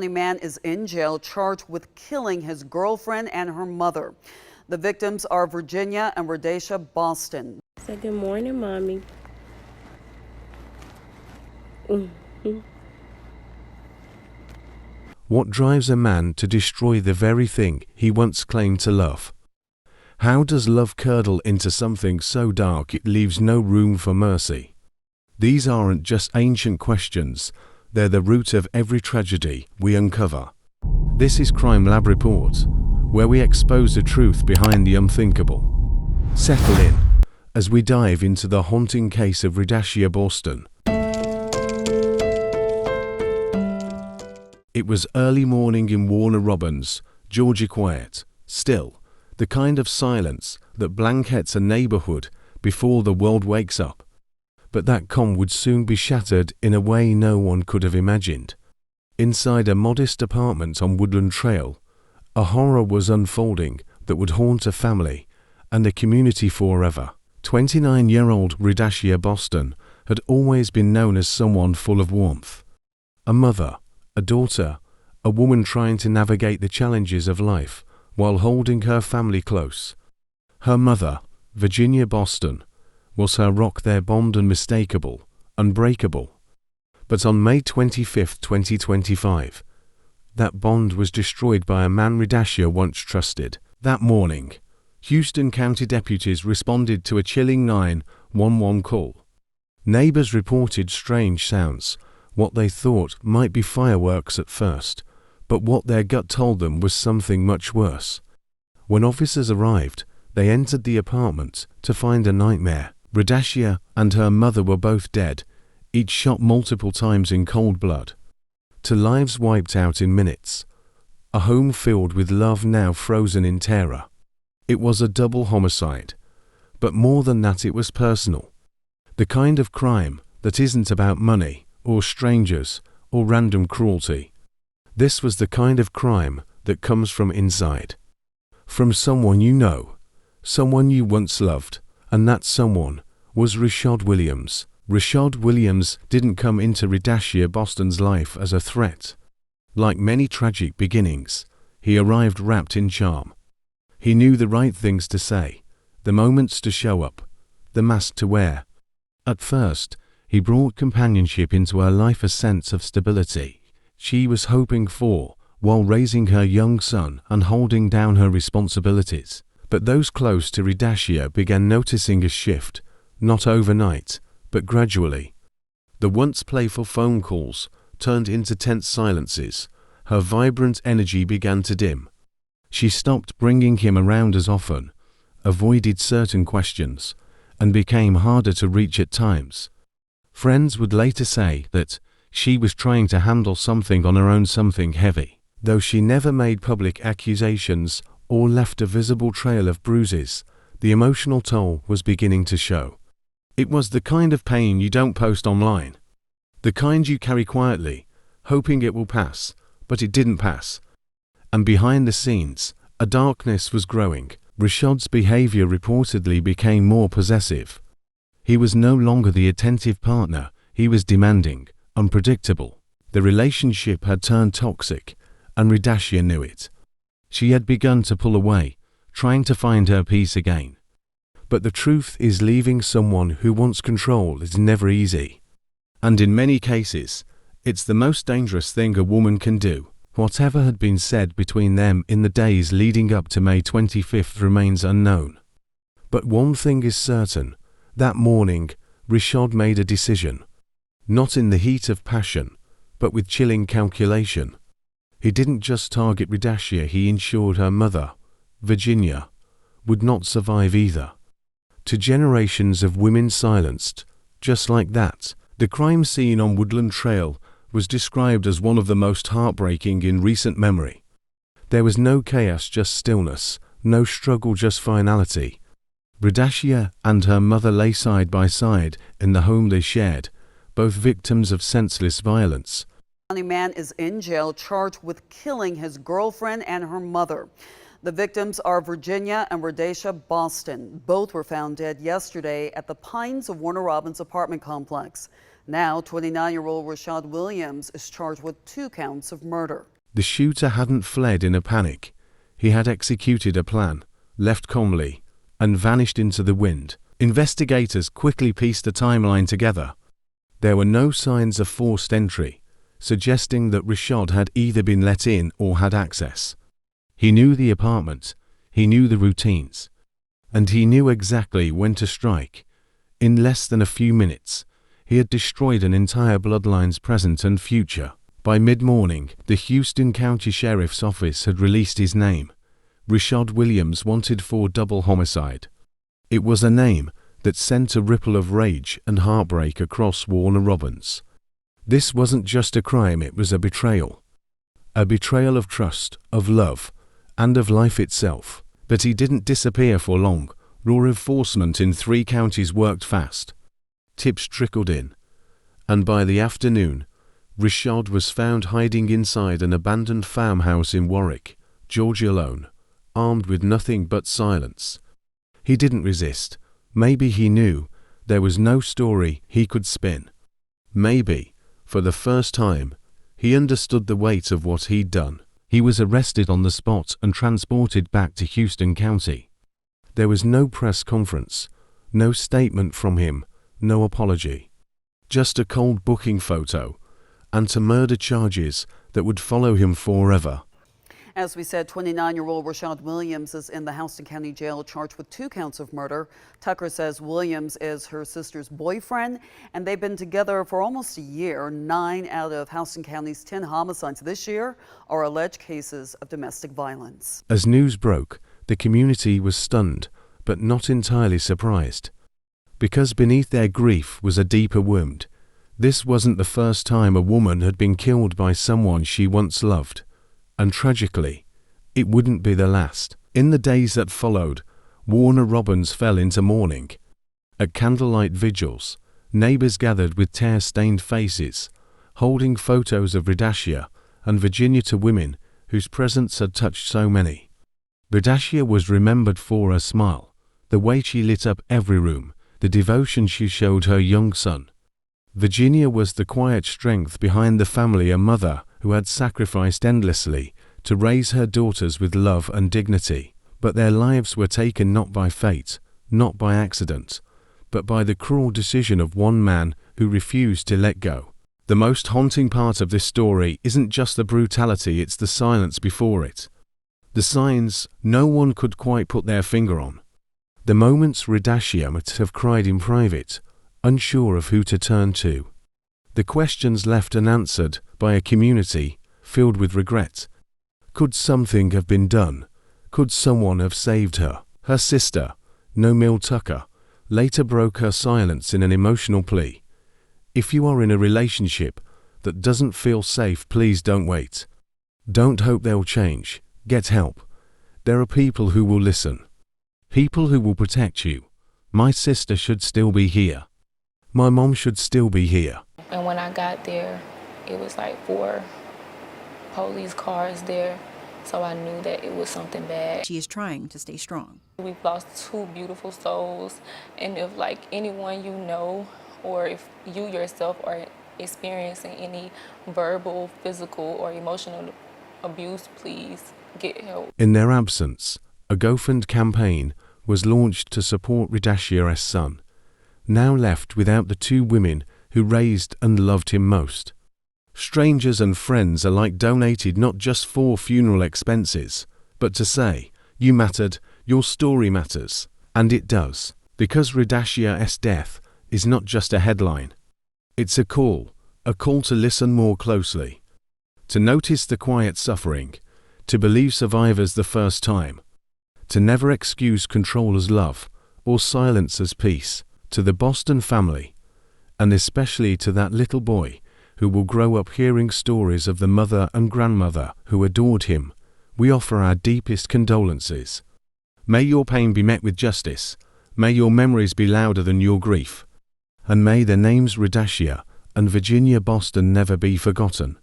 A man is in jail charged with killing his girlfriend and her mother. The victims are Virginia and Rashad Boston. Say good morning, Mommy. What drives a man to destroy the very thing he once claimed to love? How does love curdle into something so dark it leaves no room for mercy? These aren't just ancient questions, they're the root of every tragedy we uncover. This is CRIMELAB REPORT, where we expose the truth behind the unthinkable. Settle in as we dive into the haunting case of Dashia Boston. It was early morning in Warner Robins, Georgia, quiet, still, the kind of silence that blankets a neighborhood before the world wakes up. But that calm would soon be shattered in a way no one could have imagined. Inside a modest apartment on Woodland Trail, a horror was unfolding that would haunt a family and a community forever. 29-year-old Dashia Boston had always been known as someone full of warmth. A mother, a daughter, a woman trying to navigate the challenges of life while holding her family close. Her mother, Virginia Boston, was her rock, their bond unmistakable, unbreakable. But on May 25, 2025, that bond was destroyed by a man Dashia once trusted. That morning, Houston County deputies responded to a chilling 911 call. Neighbors reported strange sounds, what they thought might be fireworks at first, but what their gut told them was something much worse. When officers arrived, they entered the apartment to find a nightmare. Dashia and her mother were both dead, each shot multiple times in cold blood. To lives wiped out in minutes. A home filled with love now frozen in terror. It was a double homicide. But more than that, it was personal. The kind of crime that isn't about money, or strangers, or random cruelty. This was the kind of crime that comes from inside. From someone you know, someone you once loved, and that someone was Rashad Williams. Rashad Williams didn't come into Dashia Boston's life as a threat. Like many tragic beginnings, he arrived wrapped in charm. He knew the right things to say, the moments to show up, the mask to wear. At first, he brought companionship into her life, a sense of stability she was hoping for while raising her young son and holding down her responsibilities. But those close to Dashia began noticing a shift, not overnight, but gradually. The once playful phone calls turned into tense silences. Her vibrant energy began to dim. She stopped bringing him around as often, avoided certain questions, and became harder to reach at times. Friends would later say that she was trying to handle something on her own, something heavy. Though she never made public accusations or left a visible trail of bruises, the emotional toll was beginning to show. It was the kind of pain you don't post online. The kind you carry quietly, hoping it will pass, but it didn't pass. And behind the scenes, a darkness was growing. Rashad's behavior reportedly became more possessive. He was no longer the attentive partner, he was demanding, unpredictable. The relationship had turned toxic, and Dashia knew it. She had begun to pull away, trying to find her peace again. But the truth is, leaving someone who wants control is never easy. And in many cases, it's the most dangerous thing a woman can do. Whatever had been said between them in the days leading up to May 25th remains unknown. But one thing is certain, that morning, Rashad made a decision. Not in the heat of passion, but with chilling calculation. He didn't just target Dashia, he ensured her mother, Virginia, would not survive either. To generations of women silenced, just like that. The crime scene on Woodland Trail was described as one of the most heartbreaking in recent memory. There was no chaos, just stillness, no struggle, just finality. Dashia and her mother lay side by side in the home they shared, both victims of senseless violence. A man is in jail charged with killing his girlfriend and her mother. The victims are Virginia and Rashad Boston. Both were found dead yesterday at the Pines of Warner Robins apartment complex. Now, 29-year-old Rashad Williams is charged with 2 counts of murder. The shooter hadn't fled in a panic. He had executed a plan, left calmly, and vanished into the wind. Investigators quickly pieced a timeline together. There were no signs of forced entry, suggesting that Rashad had either been let in or had access. He knew the apartment, he knew the routines, and he knew exactly when to strike. In less than a few minutes, he had destroyed an entire bloodline's present and future. By mid-morning, the Houston County Sheriff's Office had released his name, Rashad Williams, wanted for double homicide. It was a name that sent a ripple of rage and heartbreak across Warner Robins. This wasn't just a crime, it was a betrayal. A betrayal of trust, of love, and of life itself. But he didn't disappear for long. Law enforcement in 3 counties worked fast. Tips trickled in, and by the afternoon, Rashad was found hiding inside an abandoned farmhouse in Warwick, Georgia alone, armed with nothing but silence. He didn't resist. Maybe he knew there was no story he could spin. Maybe, for the first time, he understood the weight of what he'd done. He was arrested on the spot and transported back to Houston County. There was no press conference, no statement from him, no apology. Just a cold booking photo, and to murder charges that would follow him forever. As we said, 29-year-old Rashad Williams is in the Houston County Jail charged with 2 counts of murder. Tucker says Williams is her sister's boyfriend, and they've been together for almost a year. 9 out of Houston County's 10 homicides this year are alleged cases of domestic violence. As news broke, the community was stunned, but not entirely surprised. Because beneath their grief was a deeper wound. This wasn't the first time a woman had been killed by someone she once loved. And tragically, it wouldn't be the last. In the days that followed, Warner Robins fell into mourning. At candlelight vigils, neighbors gathered with tear-stained faces, holding photos of Dashia and Virginia, to women whose presence had touched so many. Dashia was remembered for her smile, the way she lit up every room, the devotion she showed her young son. Virginia was the quiet strength behind the family, a mother who had sacrificed endlessly to raise her daughters with love and dignity. But their lives were taken not by fate, not by accident, but by the cruel decision of one man who refused to let go. The most haunting part of this story isn't just the brutality, it's the silence before it. The signs no one could quite put their finger on. The moments Dashia might have cried in private, unsure of who to turn to. The questions left unanswered by a community filled with regret. Could something have been done? Could someone have saved her? Her sister, Nomil Tucker, later broke her silence in an emotional plea. If you are in a relationship that doesn't feel safe, please don't wait. Don't hope they'll change. Get help. There are people who will listen. People who will protect you. My sister should still be here. My mom should still be here. And when I got there, it was like 4 police cars there, so I knew that it was something bad. She is trying to stay strong. We've lost 2 beautiful souls, and if like anyone you know, or if you yourself are experiencing any verbal, physical, or emotional abuse, please get help. In their absence, a GoFund campaign was launched to support Dashia's son, now left without the 2 women who raised and loved him most. Strangers and friends alike donated not just for funeral expenses, but to say, you mattered, your story matters. And it does, because Dashia's death is not just a headline. It's a call to listen more closely, to notice the quiet suffering, to believe survivors the first time, to never excuse control as love or silence as peace. To the Boston family, and especially to that little boy who will grow up hearing stories of the mother and grandmother who adored him, we offer our deepest condolences. May your pain be met with justice, may your memories be louder than your grief, and may the names Dashia and Virginia Boston never be forgotten.